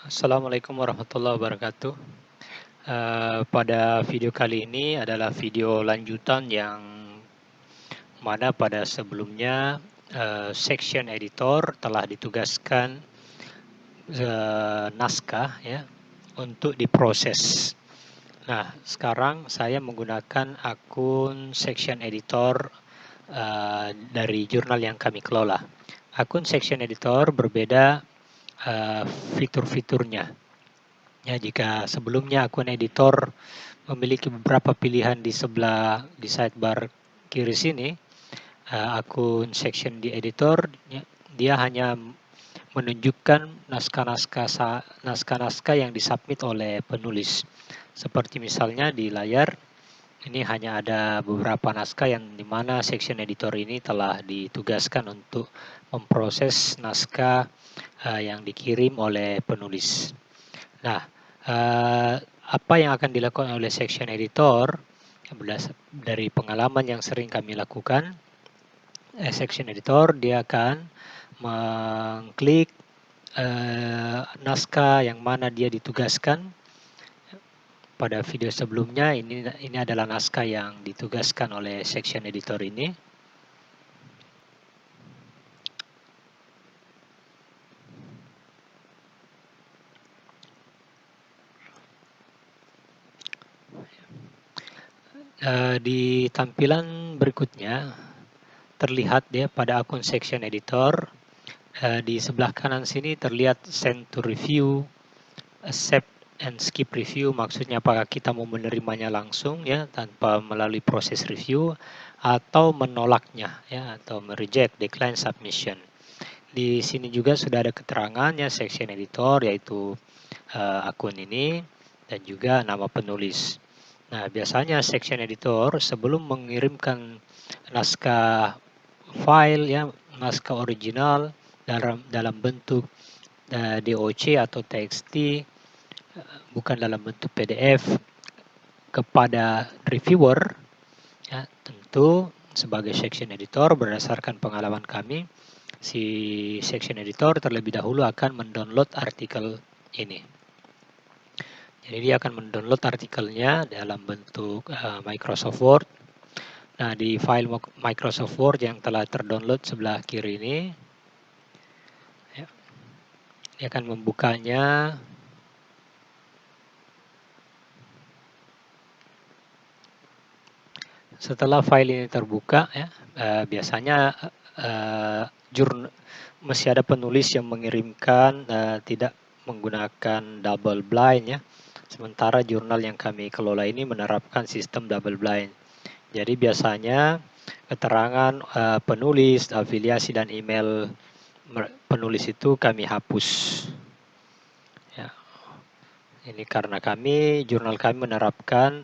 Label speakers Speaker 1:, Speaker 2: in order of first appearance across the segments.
Speaker 1: Assalamualaikum warahmatullahi wabarakatuh. Pada video kali ini adalah video lanjutan yang mana pada sebelumnya section editor telah ditugaskan naskah ya untuk diproses. Nah, sekarang saya menggunakan akun section editor dari jurnal yang kami kelola. Akun section editor berbeda fitur-fiturnya. Ya, jika sebelumnya akun editor memiliki beberapa pilihan di sidebar kiri sini, akun section di editor dia hanya menunjukkan naskah-naskah yang disubmit oleh penulis. Seperti misalnya di layar ini hanya ada beberapa naskah yang dimana section editor ini telah ditugaskan untuk memproses naskah yang dikirim oleh penulis. Nah, apa yang akan dilakukan oleh section editor dari pengalaman yang sering kami lakukan, section editor dia akan mengklik naskah yang mana dia ditugaskan. Pada video sebelumnya ini adalah naskah yang ditugaskan oleh section editor ini. Di tampilan berikutnya terlihat dia pada akun section editor di sebelah kanan sini terlihat send to review, accept and skip review, maksudnya apakah kita mau menerimanya langsung ya tanpa melalui proses review atau menolaknya ya atau reject, decline submission. Di sini juga sudah ada keterangannya section editor yaitu akun ini dan juga nama penulis. Nah, biasanya section editor sebelum mengirimkan naskah file ya, naskah original dalam bentuk DOC atau TXT, bukan dalam bentuk PDF kepada reviewer ya, tentu sebagai section editor berdasarkan pengalaman kami, si section editor terlebih dahulu akan mendownload artikel ini. Jadi dia akan mendownload artikelnya dalam bentuk Microsoft Word. Nah, di file Microsoft Word yang telah terdownload sebelah kiri ini, ya, dia akan membukanya. Setelah file ini terbuka, ya, biasanya mesti ada penulis yang mengirimkan tidak menggunakan double blind ya. Sementara jurnal yang kami kelola ini menerapkan sistem double blind. Jadi biasanya keterangan penulis, afiliasi dan email penulis itu kami hapus. Ya. Ini karena jurnal kami menerapkan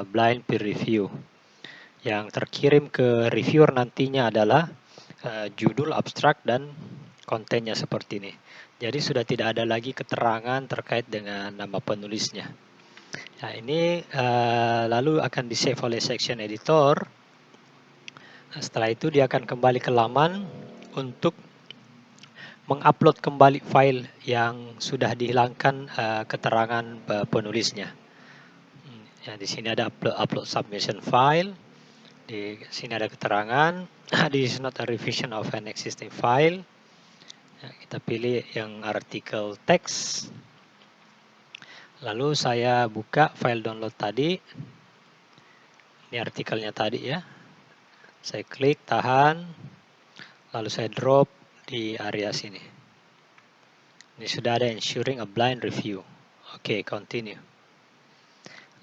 Speaker 1: blind peer review. Yang terkirim ke reviewer nantinya adalah judul, abstrak, dan kontennya seperti ini. Jadi sudah tidak ada lagi keterangan terkait dengan nama penulisnya. Nah, ini lalu akan di-save oleh section editor. Nah, setelah itu dia akan kembali ke laman untuk mengupload kembali file yang sudah dihilangkan keterangan penulisnya. Ya, di sini ada upload submission file. Di sini ada keterangan, this is not a revision of an existing file. Ya, kita pilih yang artikel teks. Lalu saya buka file download tadi. Ini artikelnya tadi ya. Saya klik, tahan. Lalu saya drop di area sini. Ini sudah ada ensuring a blind review. Oke, continue.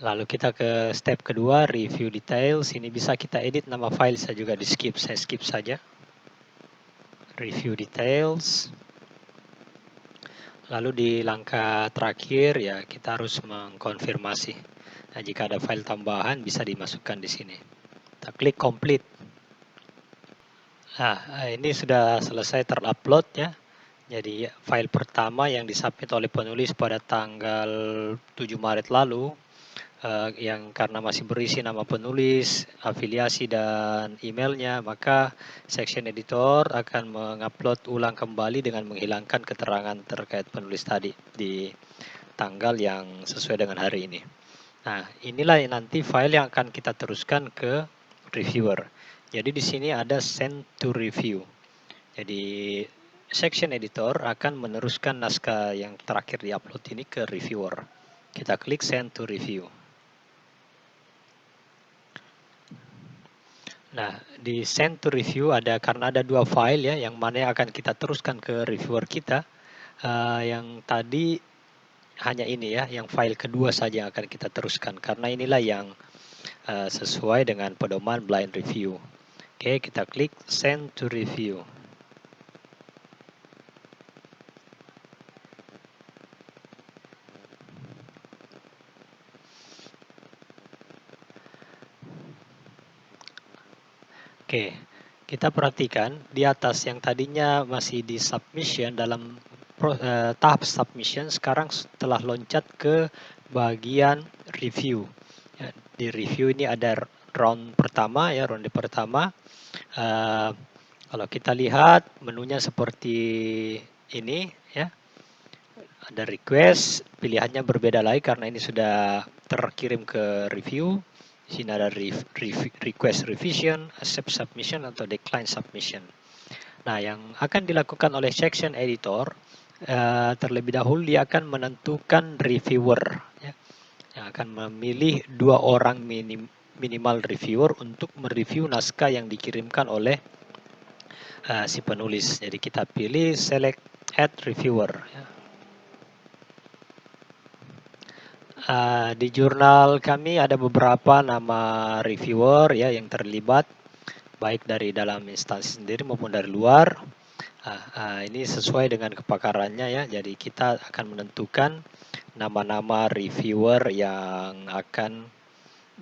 Speaker 1: Lalu kita ke step kedua, review details. Ini bisa kita edit nama file, saya juga di skip, saya skip saja. Review details. Lalu di langkah terakhir ya kita harus mengkonfirmasi. Nah, jika ada file tambahan bisa dimasukkan di sini. Kita klik complete. Nah, ini sudah selesai terupload ya. Jadi file pertama yang disubmit oleh penulis pada tanggal 7 Maret lalu yang karena masih berisi nama penulis, afiliasi dan emailnya, maka section editor akan mengupload ulang kembali dengan menghilangkan keterangan terkait penulis tadi di tanggal yang sesuai dengan hari ini. Nah, inilah nanti file yang akan kita teruskan ke reviewer. Jadi di sini ada send to review. Jadi section editor akan meneruskan naskah yang terakhir diupload ini ke reviewer. Kita klik send to review. Nah, di send to review karena ada dua file ya, yang mana yang akan kita teruskan ke reviewer kita. Yang tadi hanya ini ya, yang file kedua saja yang akan kita teruskan, karena inilah yang sesuai dengan pedoman blind review. Oke, kita klik send to review. Oke, kita perhatikan di atas yang tadinya masih di submission dalam tahap submission, sekarang telah loncat ke bagian review. Ya, di review ini ada ronde pertama ya, ronde pertama. Kalau kita lihat menunya seperti ini ya, ada request, pilihannya berbeda lagi karena ini sudah terkirim ke review. Di sini ada request revision, accept submission, atau decline submission. Nah, yang akan dilakukan oleh section editor, terlebih dahulu dia akan menentukan reviewer, ya, yang akan memilih 2 orang minimal reviewer untuk mereview naskah yang dikirimkan oleh si penulis. Jadi kita pilih select add reviewer. Ya. Di jurnal kami ada beberapa nama reviewer ya yang terlibat, baik dari dalam instansi sendiri maupun dari luar. Ini sesuai dengan kepakarannya ya, jadi kita akan menentukan nama-nama reviewer yang akan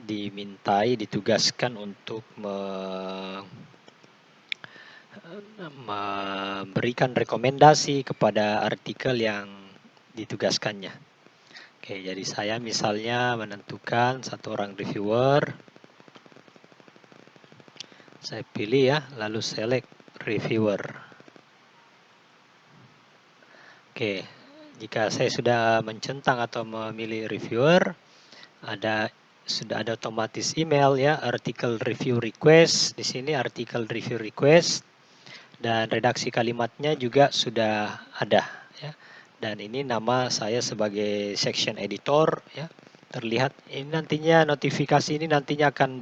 Speaker 1: ditugaskan untuk memberikan rekomendasi kepada artikel yang ditugaskannya. Oke, jadi saya misalnya menentukan satu orang reviewer. Saya pilih ya, lalu select reviewer. Oke, jika saya sudah mencentang atau memilih reviewer, sudah ada otomatis email ya, artikel review request. Di sini artikel review request dan redaksi kalimatnya juga sudah ada ya. Dan ini nama saya sebagai section editor ya. Terlihat ini nantinya notifikasi ini nantinya akan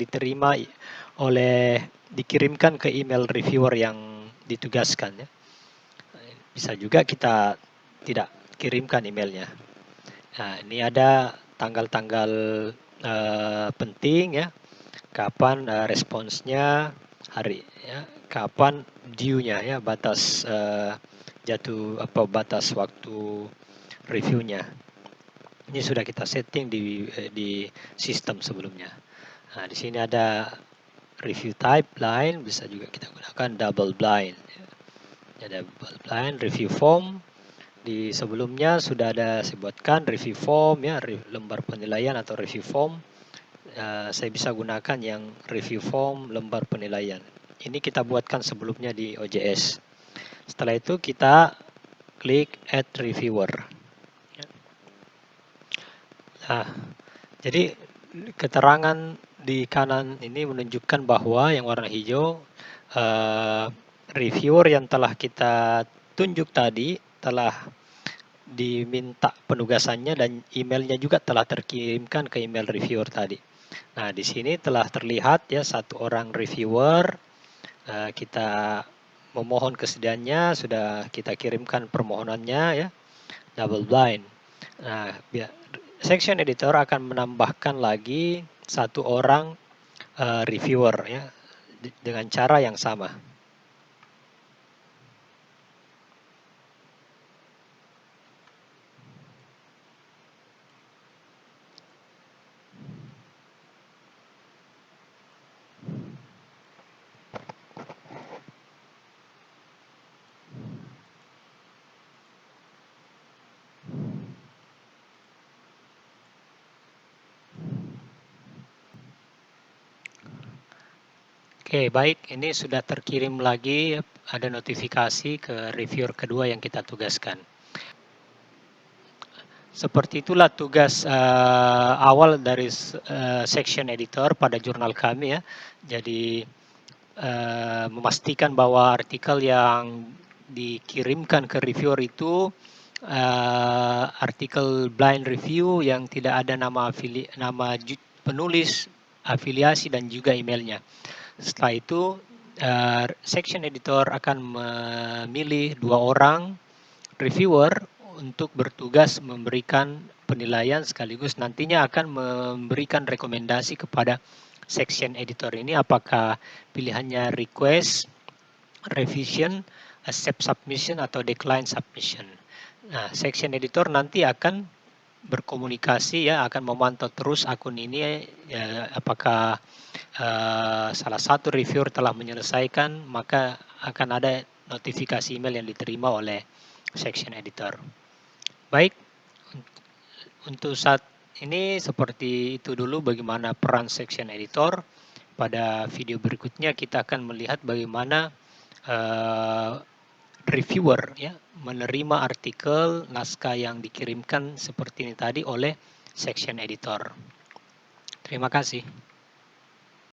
Speaker 1: dikirimkan ke email reviewer yang ditugaskan ya. Bisa juga kita tidak kirimkan emailnya. Nah, ini ada tanggal-tanggal penting ya. Kapan responsnya, hari ya, kapan due-nya ya, batas batas waktu reviewnya. Ini sudah kita setting di sistem sebelumnya. Nah, di sini ada review type blind, bisa juga kita gunakan double blind. Ada double blind, review form. Di sebelumnya sudah ada saya buatkan review form ya, lembar penilaian atau review form. Saya bisa gunakan yang review form lembar penilaian. Ini kita buatkan sebelumnya di OJS. Setelah itu kita klik add reviewer. Nah, jadi keterangan di kanan ini menunjukkan bahwa yang warna hijau reviewer yang telah kita tunjuk tadi telah diminta penugasannya dan emailnya juga telah terkirimkan ke email reviewer tadi. Nah, di sini telah terlihat ya satu orang reviewer, kita memohon kesediaannya, sudah kita kirimkan permohonannya ya, double blind. Nah, section editor akan menambahkan lagi satu orang reviewer ya dengan cara yang sama. Oke, baik. Ini sudah terkirim lagi, ada notifikasi ke reviewer kedua yang kita tugaskan. Seperti itulah tugas awal dari section editor pada jurnal kami ya. Jadi memastikan bahwa artikel yang dikirimkan ke reviewer itu artikel blind review yang tidak ada nama penulis, afiliasi dan juga emailnya. Setelah itu section editor akan memilih 2 orang reviewer untuk bertugas memberikan penilaian sekaligus nantinya akan memberikan rekomendasi kepada section editor ini apakah pilihannya request, revision, accept submission atau decline submission. Nah, section editor nanti akan berkomunikasi ya, akan memantau terus akun ini ya, apakah salah satu reviewer telah menyelesaikan, maka akan ada notifikasi email yang diterima oleh section editor. Baik, untuk saat ini seperti itu dulu bagaimana peran section editor. Pada video berikutnya kita akan melihat bagaimana reviewer ya menerima artikel naskah yang dikirimkan seperti ini tadi oleh section editor. Terima kasih.